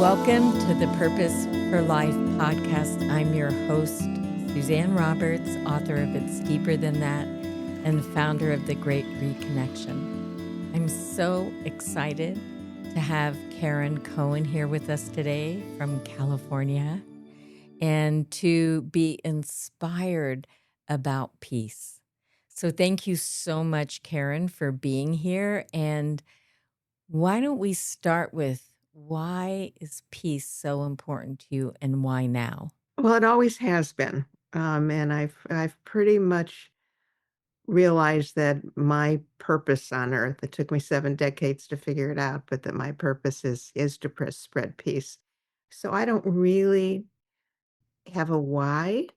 Welcome to the Purpose for Life podcast. I'm your host, Suzanne Roberts, author of It's Deeper Than That and founder of The Great Reconnection. I'm so excited to have Karen Cohen here with us today from California and to be inspired about peace. So thank you so much, Karen, for being here. And why don't we start with why is peace so important to you and why now? Well, it always has been. And I've pretty much realized that my purpose on earth, it took me 7 decades to figure it out, but that my purpose is to spread peace. So I don't really have a why.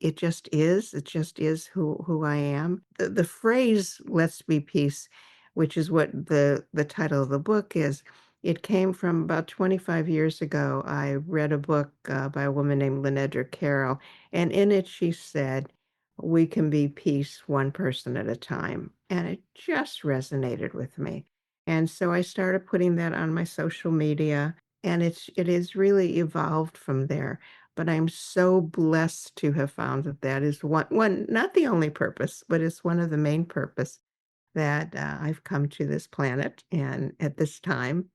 It just is. It just is who I am. The phrase "Let's be peace," which is what the title of the book is. It came from about 25 years ago. I read a book by a woman named Lynette Carroll, and in it she said, "We can be peace one person at a time," and it just resonated with me. And so I started putting that on my social media, and it has really evolved from there. But I'm so blessed to have found that that is one not the only purpose, but it's one of the main purpose that, I've come to this planet and at this time,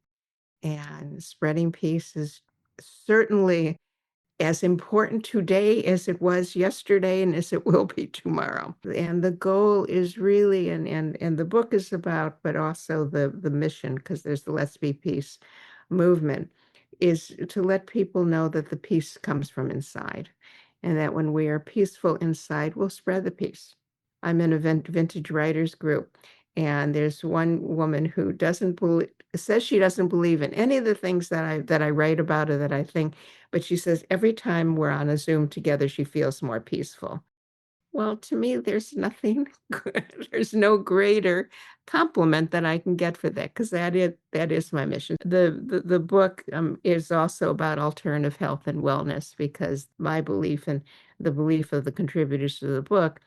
and spreading peace is certainly as important today as it was yesterday and as it will be tomorrow. And the goal is really and the book is about, but also the mission, because there's the Let's Be Peace movement, is to let people know that the peace comes from inside, and that when we are peaceful inside, we'll spread the peace. I'm in a vintage writers group, and there's one woman who doesn't believe says she doesn't believe in any of the things that I write about or that I think, but she says every time we're on a Zoom together, she feels more peaceful. Well, to me, there's nothing there's no greater compliment that I can get for that, because that is my mission. The book, is also about alternative health and wellness, because my belief and the belief of the contributors to the book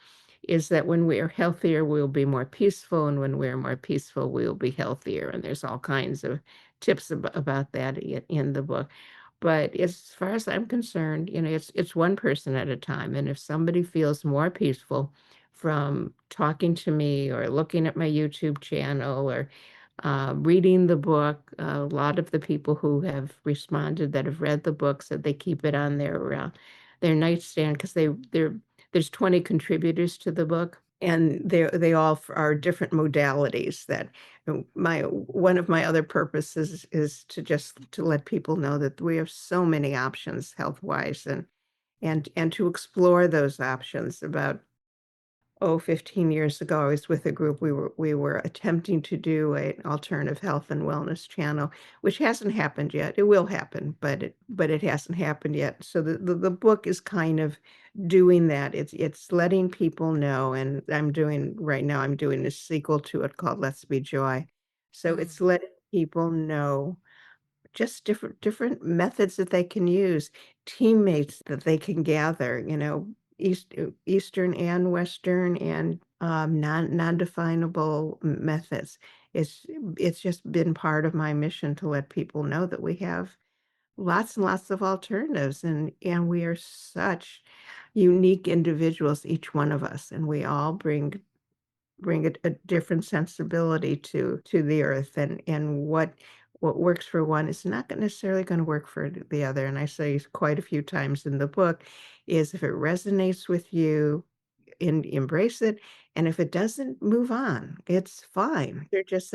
is that when we are healthier, we'll be more peaceful, and when we're more peaceful, we'll be healthier, and there's all kinds of tips about that in the book. But as far as I'm concerned, it's one person at a time, and if somebody feels more peaceful from talking to me or looking at my YouTube channel or, reading the book, a lot of the people who have responded that have read the book said they keep it on their nightstand, because there's 20 contributors to the book, and they all are different modalities that my one of my other purposes is to let people know that we have so many options health-wise, and to explore those options. About 15 years ago, I was with a group. We were attempting to do an alternative health and wellness channel, which hasn't happened yet. It will happen, but it hasn't happened yet. So the book is kind of doing that. It's letting people know, and right now I'm doing a sequel to it called Let's Be Joy. So Mm. it's letting people know just different methods that they can use, teammates that they can gather, Eastern and Western and, non-definable methods. It's just been part of my mission to let people know that we have lots and lots of alternatives, and we are such unique individuals, each one of us, and we all bring a different sensibility to the earth, and what works for one is not necessarily going to work for the other. And I say quite a few times in the book is, if it resonates with you, embrace it, and if it doesn't, move on. It's fine. They're just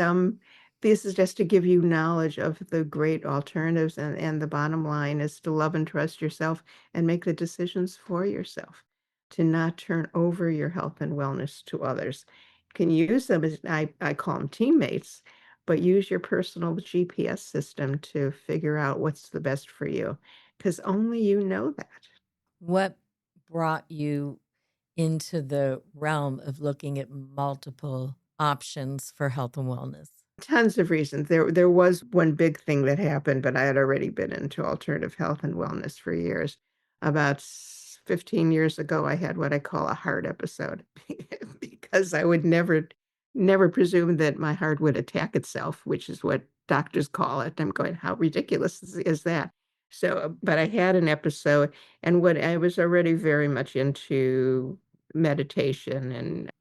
this is just to give you knowledge of the great alternatives, and the bottom line is to love and trust yourself and make the decisions for yourself, to not turn over your health and wellness to others. Can use them as I call them teammates, but use your personal GPS system to figure out what's the best for you, because only you know that. What brought you into the realm of looking at multiple options for health and wellness? Tons of reasons. There was one big thing that happened, but I had already been into alternative health and wellness for years. About 15 years ago, I had what I call a heart episode because I would never presume that my heart would attack itself, which is what doctors call it. I'm going, how ridiculous is that? So, but I had an episode, and what I was already very much into meditation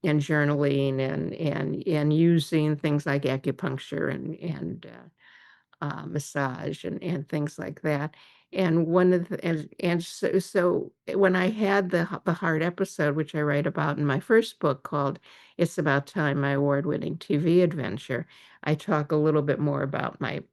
and journaling and using things like acupuncture and massage and things like that. And one of the and so when I had the hard episode, which I write about in my first book called "It's About Time," my award-winning TV adventure, I talk a little bit more about my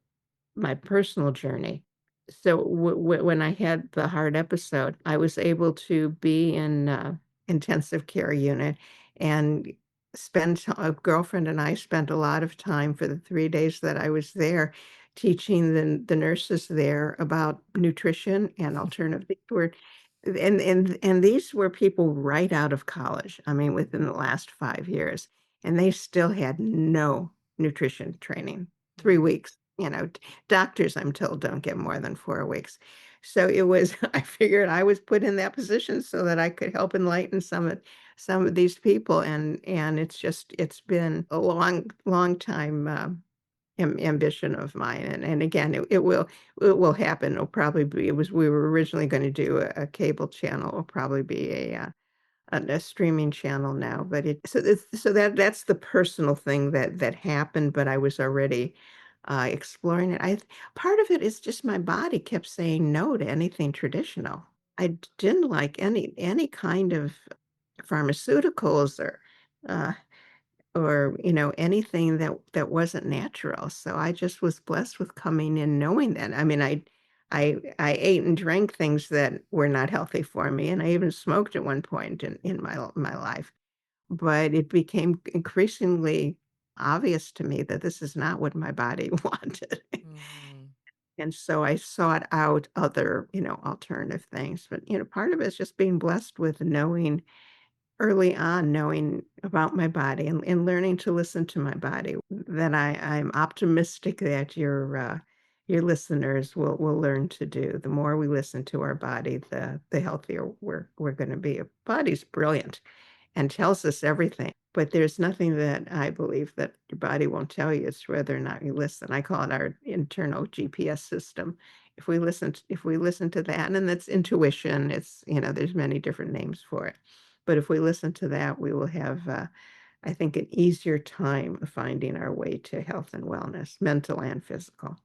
personal journey. So when I had the hard episode, I was able to be in intensive care unit and spend a girlfriend and I spent a lot of time for the 3 days that I was there teaching the nurses there about nutrition and alternative. These were and these were people right out of college. I mean, within the last 5 years, and they still had no nutrition training. 3 weeks, doctors, I'm told, don't get more than 4 weeks. So it was I figured I was put in that position so that I could help enlighten some of these people, and it's been a long time, ambition of mine, and again, it will happen. It'll probably be it was we were originally gonna do a cable channel. It'll probably be a streaming channel now, but that's the personal thing that happened, but I was already, exploring it. Part of it is just my body kept saying no to anything traditional. I didn't like any kind of pharmaceuticals uh, anything that wasn't natural, so I just was blessed with coming in knowing that. I mean, I ate and drank things that were not healthy for me, and I even smoked at one point in my life, but it became increasingly obvious to me that this is not what my body wanted, Mm. and so I sought out other, alternative things, but, part of it is just being blessed with knowing early on, knowing about my body and learning to listen to my body, that I'm optimistic that your listeners will learn to do. The more we listen to our body, the healthier we're gonna be. Our body's brilliant and tells us everything, but there's nothing that I believe that your body won't tell you. It's whether or not you listen. I call it our internal GPS system. If we listen to that, and that's intuition, there's many different names for it. But if we listen to that, we will have, I think, an easier time of finding our way to health and wellness, mental and physical.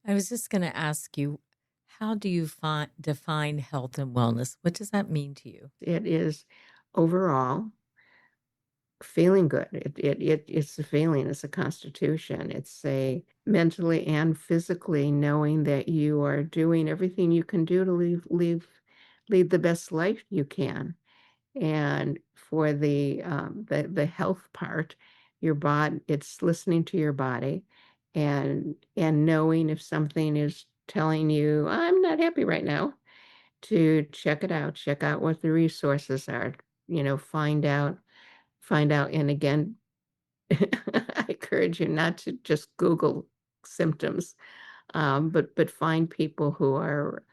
I was just going to ask you, how do you define health and wellness? What does that mean to you? It is overall feeling good. It's a feeling, it's a constitution. It's a mentally and physically knowing that you are doing everything you can do to lead the best life you can. And for the health part, your body, it's listening to your body and knowing if something is telling you, I'm not happy right now, to check out what the resources are, find out. And again, I encourage you not to just Google symptoms, but find people who are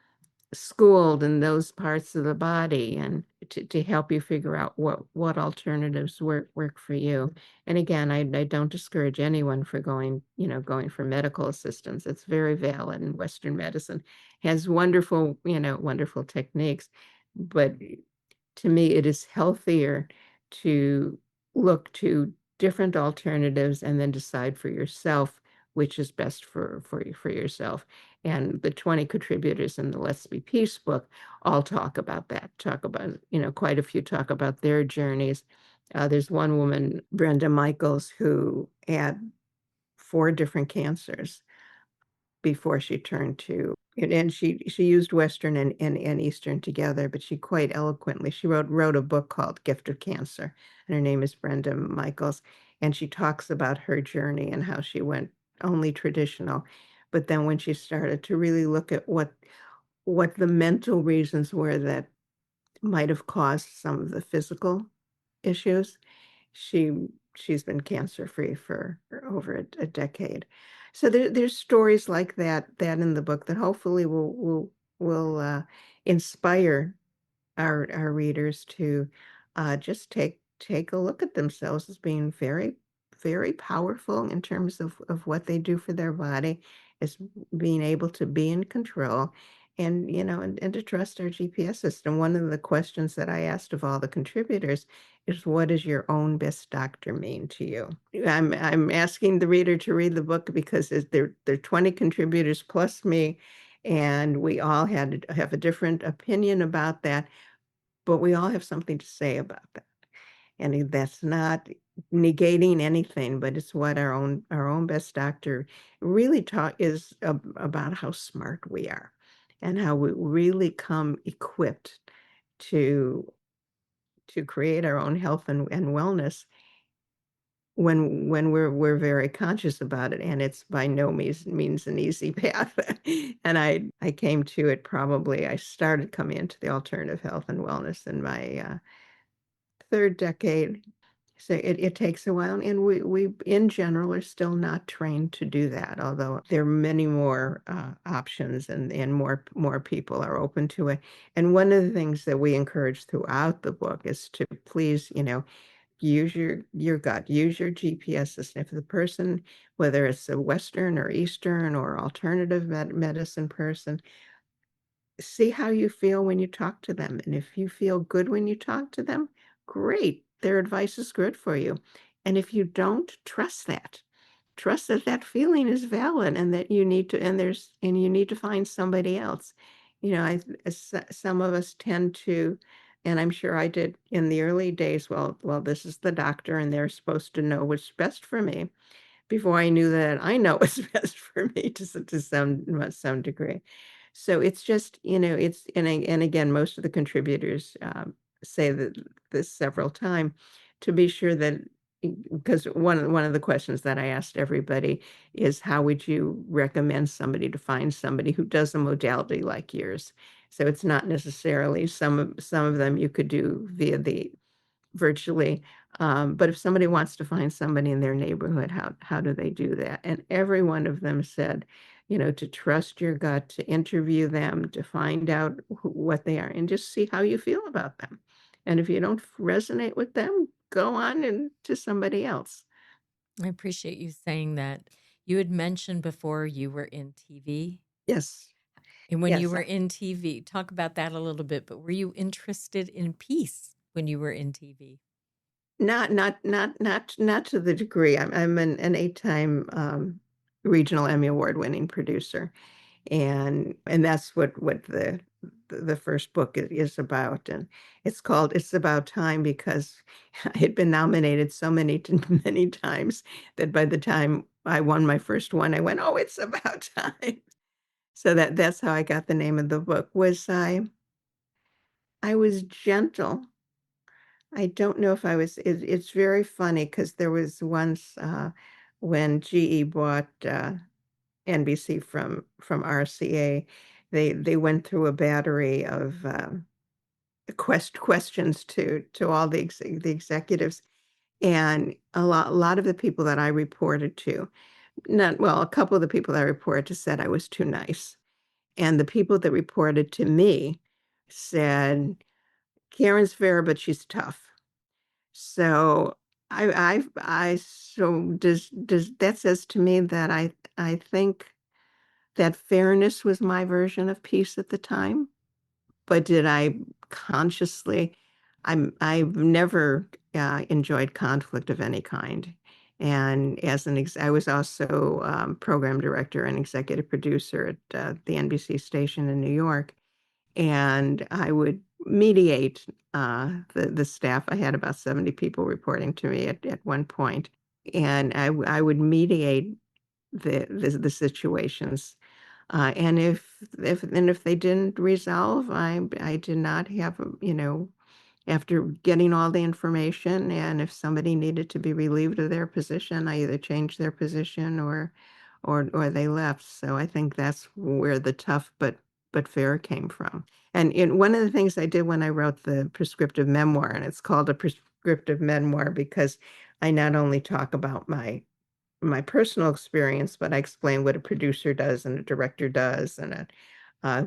schooled in those parts of the body and to help you figure out what alternatives work for you. And again, I don't discourage anyone for going for medical assistance. It's very valid, and Western medicine has wonderful techniques. But to me, it is healthier to look to different alternatives and then decide for yourself which is best for yourself. And the 20 contributors in the Let's Be Peace book all talk about that, quite a few talk about their journeys. There's one woman, Brenda Michaels, who had 4 different cancers before she turned to and she used Western and Eastern together, but she quite eloquently she wrote a book called Gift of Cancer, and her name is Brenda Michaels, and she talks about her journey and how she went only traditional, but then when she started to really look at what the mental reasons were that might have caused some of the physical issues, she she's been cancer-free for over a decade. So there's stories like that in the book that hopefully will inspire our readers to just take a look at themselves as being very very powerful in terms of what they do for their body, is being able to be in control and, and to trust our GPS system. One of the questions that I asked of all the contributors is, what does your own best doctor mean to you? I'm asking the reader to read the book because there are 20 contributors plus me, and we all have a different opinion about that, but we all have something to say about that. And that's not negating anything, but it's what our own best doctor really taught is about how smart we are and how we really come equipped to create our own health and wellness when we're very conscious about it, and it's by no means an easy path. And I came to it, probably I started coming into the alternative health and wellness in my third decade. So it takes a while, and we in general are still not trained to do that, although there are many more options, and more people are open to it. And one of the things that we encourage throughout the book is to please, use your gut, use your GPS system. If the person, whether it's a Western or Eastern or alternative medicine person, see how you feel when you talk to them. And if you feel good when you talk to them, great. Their advice is good for you. And if you don't, trust that. Trust that that feeling is valid, and that you need to, and you need to find somebody else. Some of us tend to, and I'm sure I did in the early days, well, this is the doctor and they're supposed to know what's best for me, before I knew that I know what's best for me to some degree. So it's just, and again, most of the contributors say that this several times, to be sure that, because one of the questions that I asked everybody is, how would you recommend somebody to find somebody who does a modality like yours? So it's not necessarily, some of them you could do via the virtually. But if somebody wants to find somebody in their neighborhood, how do they do that? And every one of them said, to trust your gut, to interview them, to find out what they are, and just see how you feel about them. And if you don't resonate with them, go on and to somebody else. I appreciate you saying that. You had mentioned before you were in TV. Yes, And when you yes. were in TV, talk about that a little bit, but were you interested in peace when you were in TV? Not to the degree. I'm an 8-time regional Emmy award winning producer, and that's what the first book is about. And it's about time, because I had been nominated so many times that by the time I won my first one, I went, oh, it's about time. So that's how I got the name of the book. I was gentle. I don't know if I was. It's very funny, because there was once when GE bought NBC from RCA, they went through a battery of questions to all the executives, and a lot of the people that I reported to, not well, a couple of the people that I reported to said I was too nice, and the people that reported to me said, Karen's fair, but she's tough. So so does that says to me that I think that fairness was my version of peace at the time. But did I consciously, I've never enjoyed conflict of any kind. And I was also program director and executive producer at the NBC station in New York, and I would mediate the staff. I had about 70 people reporting to me at one point, and I would mediate the situations. And if they didn't resolve, I did not have, after getting all the information, and if somebody needed to be relieved of their position, I either changed their position or they left. So I think that's where the tough but fair came from. And one of the things I did when I wrote the prescriptive memoir, and it's called a prescriptive memoir because I not only talk about my personal experience, but I explain what a producer does and a director does, and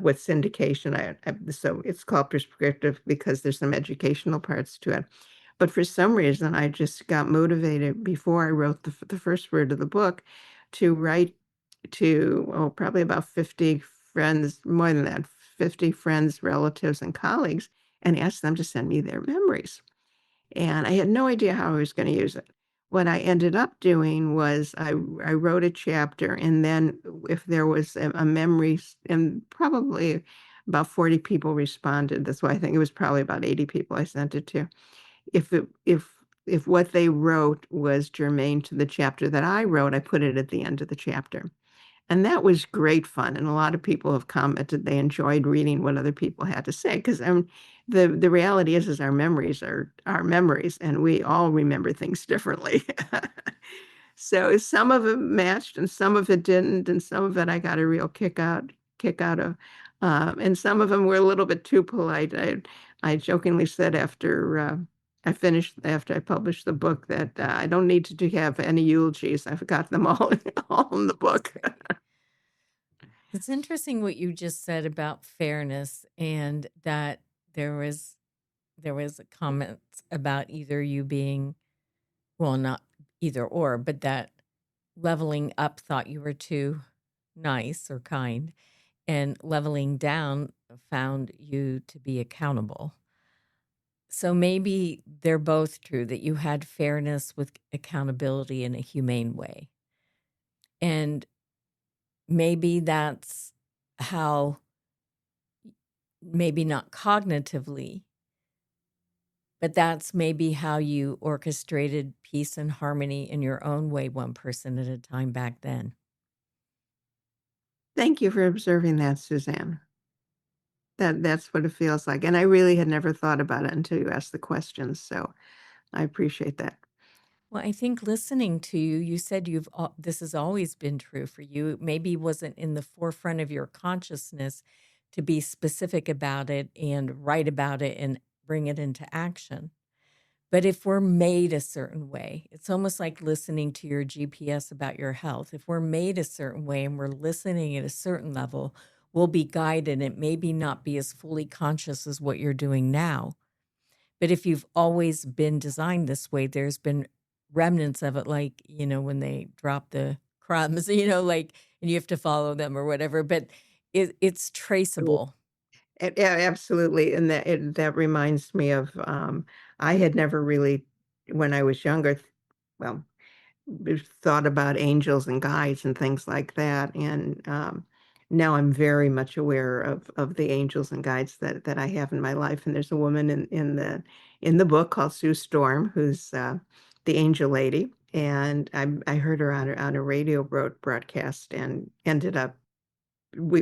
what syndication. So it's called prescriptive because there's some educational parts to it. But for some reason, I just got motivated before I wrote the first word of the book to write to, oh, probably about 50 friends, more than that, 50 friends, relatives, and colleagues, and ask them to send me their memories. And I had no idea how I was going to use it. What I ended up doing was I wrote a chapter, and then if there was a memory, and probably about 40 people responded. That's why I think it was probably about 80 people I sent it to. If what they wrote was germane to the chapter that I wrote, I put it at the end of the chapter. And that was great fun, and a lot of people have commented they enjoyed reading what other people had to say, 'cause, the reality is our memories are our memories, and we all remember things differently. So some of it matched and some of it didn't, and some of it I got a real kick out of, and some of them were a little bit too polite. I jokingly said after I published the book that, I don't need to have any eulogies. I've got them all all in the book. It's interesting what you just said about fairness, and that there was a comment about either you being, well, not either or, but that leveling up thought you were too nice or kind, and leveling down found you to be accountable. So maybe they're both true, that you had fairness with accountability in a humane way. And maybe that's how, maybe not cognitively, but that's maybe how you orchestrated peace and harmony in your own way, one person at a time back then. Thank you for observing that, Suzanne. That's what it feels like, and I really had never thought about it until you asked the questions, so I appreciate that. Well, I think listening to you, you said this has always been true for you. It maybe wasn't in the forefront of your consciousness to be specific about it and write about it and bring it into action. But if we're made a certain way, it's almost like listening to your GPS about your health. If we're made a certain way and we're listening at a certain level, we'll be guided. It maybe not be as fully conscious as what you're doing now. But if you've always been designed this way, there's been remnants of it, like, when they drop the crumbs, like, and you have to follow them or whatever. But it's traceable. Yeah, absolutely, and that reminds me of, I had never really, when I was younger, well, thought about angels and guides and things like that, and, now I'm very much aware of the angels and guides that I have in my life, and there's a woman in the book called Sue Storm, who's, the angel lady, and I heard her on a radio broadcast and ended up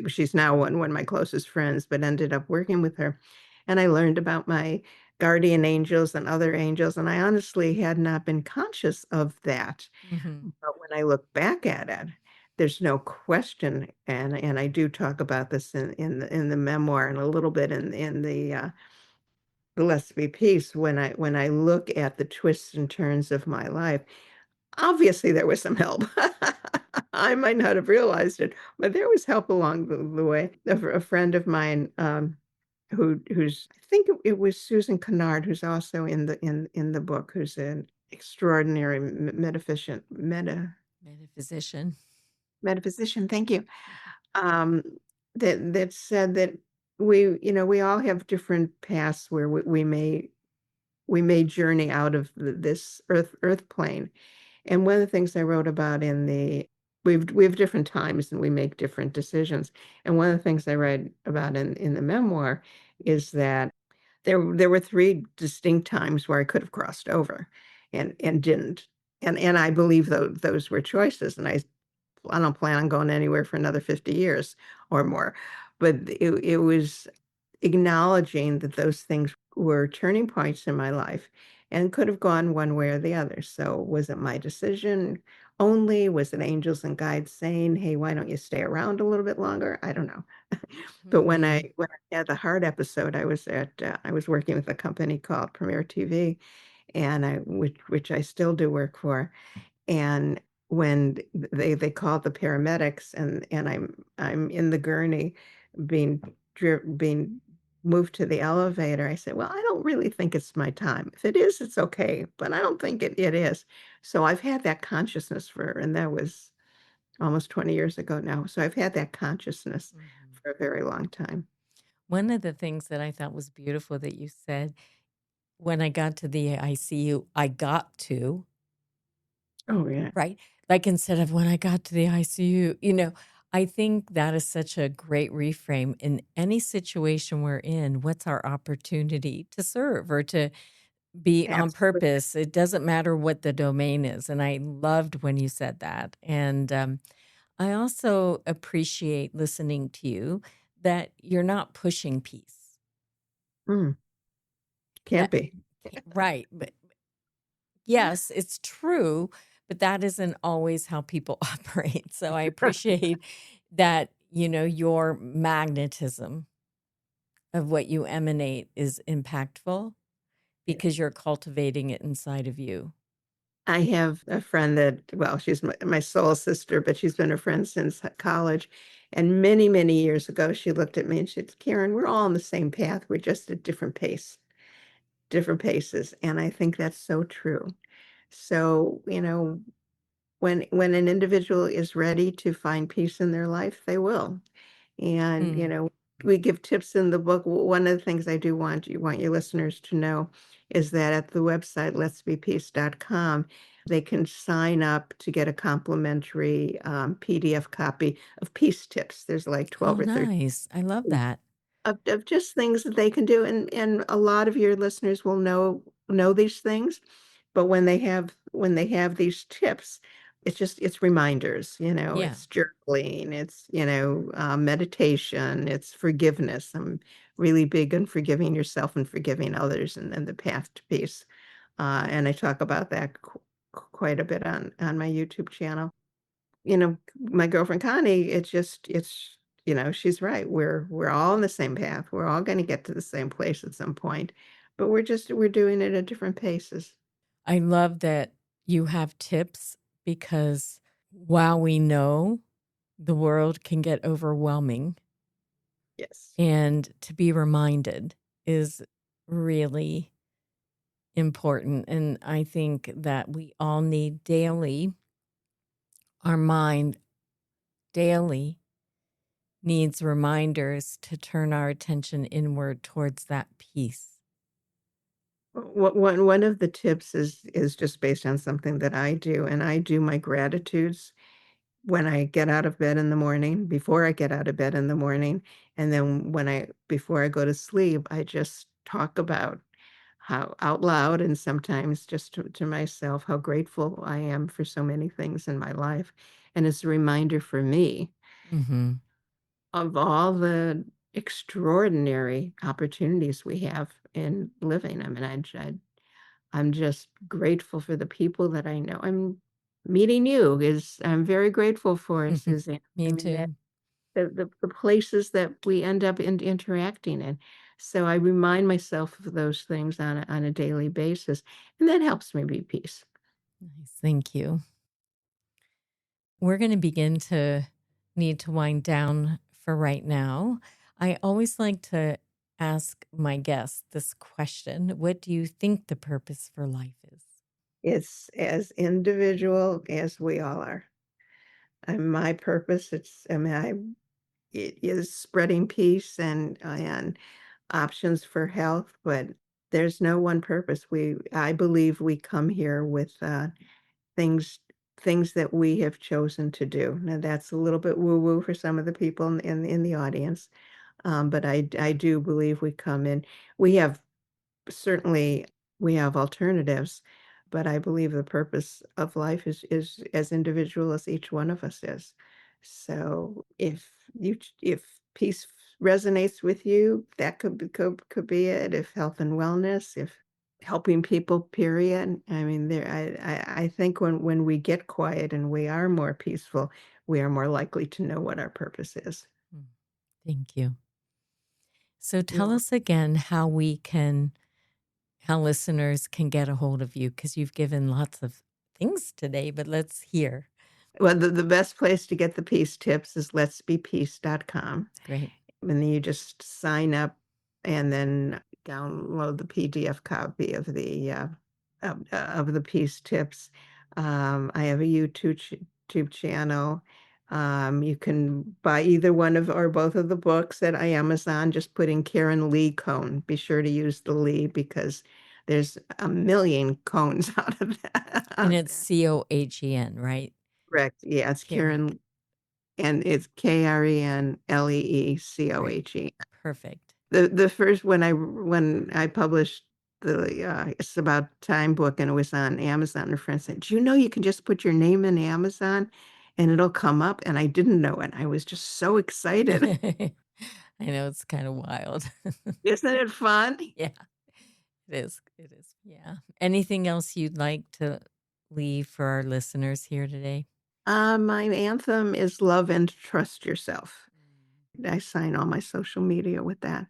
she's now one of my closest friends, but ended up working with her. And I learned about my guardian angels and other angels, and I honestly had not been conscious of that. Hmm. But when I look back at it, there's no question, and I do talk about this in the memoir and a little bit in the Less to Be Peace. When I look at the twists and turns of my life, obviously, there was some help. I might not have realized it, but there was help along the way. A friend of mine, who's I think it was Susan Kennard, who's also in the book, who's an extraordinary Metaphysician. metaphysician, thank you, um, that said that we all have different paths where we may journey out of this earth plane. And one of the things I wrote about we have different times and we make different decisions. And one of the things I read about in the memoir is that there were three distinct times where I could have crossed over and didn't. And I believe those were choices. And I don't plan on going anywhere for another 50 years or more. But it was acknowledging that those things were turning points in my life and could have gone one way or the other. So was it my decision only? Was it angels and guides saying, "Hey, why don't you stay around a little bit longer?" I don't know. But when Hmm. I had the heart episode, I was working with a company called Premier TV, and which I still do work for. And when they called the paramedics, and I'm in the gurney being moved to the elevator, I said, "Well, I don't really think it's my time. If it is, it's okay, but I don't think it is." So I've had that consciousness and that was almost 20 years ago now. So I've had that consciousness Mhm. for a very long time. One of the things that I thought was beautiful that you said, when I got to the ICU, I got to, Oh, yeah. right? Like instead of when I got to the ICU, I think that is such a great reframe in any situation we're in. What's our opportunity to serve or to be on Absolutely. purpose? It doesn't matter what the domain is. And I loved when you said that. And I also appreciate listening to you that you're not pushing peace. Mm, can't That be. right. But yes, it's true, but that isn't always how people operate. So I appreciate that, your magnetism of what you emanate is impactful Yeah. because you're cultivating it inside of you. I have a friend that, well, she's my soul sister, but she's been a friend since college. And many, many years ago, she looked at me and she said, "Karen, we're all on the same path. We're just at different paces." And I think that's so true. So, when an individual is ready to find peace in their life, they will. And, Mm. we give tips in the book. One of the things I do want your listeners to know is that at the website, letsbepeace.com, they can sign up to get a complimentary PDF copy of peace tips. There's like 12 Oh, or 13 nice. I love that. of just things that they can do, and a lot of your listeners will know these things, but when they have these tips, it's reminders, Yeah. it's journaling, it's, meditation, it's forgiveness. I'm really big on forgiving yourself and forgiving others, and the path to peace, and I talk about that quite a bit on my YouTube channel. My girlfriend Connie, she's right. We're all on the same path. We're all going to get to the same place at some point, but we're doing it at different paces. I love that you have tips because while we know the world can get overwhelming, Yes. and to be reminded is really important. And I think that we all need daily, our mind daily needs reminders to turn our attention inward towards that peace. One of the tips is just based on something that I do, and I do my gratitudes when I get out of bed in the morning, before I get out of bed in the morning, and then before I go to sleep, I just talk about how out loud and sometimes just to myself how grateful I am for so many things in my life. And it's a reminder for me Hmm. of all the extraordinary opportunities we have in living. I mean, I'm just grateful for the people that I know. I'm very grateful for, Suzanne. I Me mean, that too. the places that we end up interacting in. So I remind myself of those things on a daily basis, and that helps me be peace. Nice. Thank you. We're going to begin to need to wind down for right now. I always like to ask my guests this question. What do you think the purpose for life is? It's as individual as we all are. And my purpose, it is spreading peace and options for health, but there's no one purpose. I believe we come here with things things that we have chosen to do. Now that's a little bit woo woo for some of the people in the audience, but I do believe we come in. We have certainly we have alternatives, but I believe the purpose of life is as individual as each one of us is. So if peace resonates with you, that could be it. If health and wellness, if helping people, period. I mean, I think when we get quiet and we are more peaceful, we are more likely to know what our purpose is. Mm. Thank you. So tell You're us again how listeners can get a hold of you because you've given lots of things today, but let's hear. Well, the best place to get the peace tips is letsbepeace.com. Great. And then you just sign up and then download the PDF copy of the peace tips. I have a YouTube channel. You can buy either one of or both of the books at Amazon. Just put in Karen Lee Cohen. Be sure to use the Lee because there's a million Cohens out of that. And it's Cohen, right? Correct. Yeah, it's Karen. Karen, and it's KrenLeeCohen. Great. Perfect. The first when I published the It's About Time book and it was on Amazon, a friend said, "Do you know you can just put your name in Amazon and it'll come up?" And I didn't know it. I was just so excited. I know, it's kind of wild. Isn't it fun? Yeah, it is. It is. Yeah. Anything else you'd like to leave for our listeners here today? My anthem is love and trust yourself. I sign all my social media with that.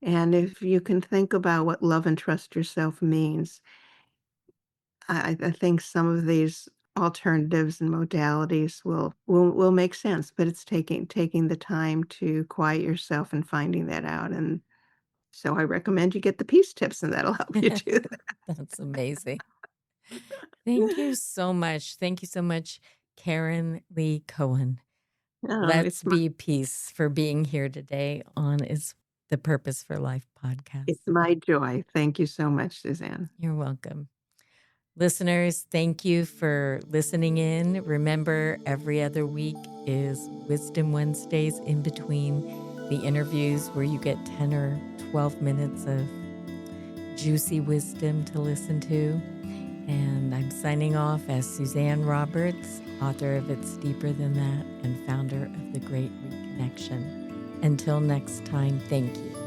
And if you can think about what love and trust yourself means, I think some of these alternatives and modalities will make sense, but it's taking the time to quiet yourself and finding that out. And so I recommend you get the peace tips, and that'll help you do that. That's amazing. Thank you so much. Thank you so much, Karen Lee Cohen. Oh, Let's Be Peace for being here today on Is the Purpose for Life podcast. it's my joy. Thank you so much, Suzanne. You're welcome. Listeners, thank you for listening in. Remember, every other week is Wisdom Wednesdays in between the interviews where you get 10 or 12 minutes of juicy wisdom to listen to. And I'm signing off as Suzanne Roberts, author of It's Deeper Than That and founder of The Great Reconnection. Until next time, thank you.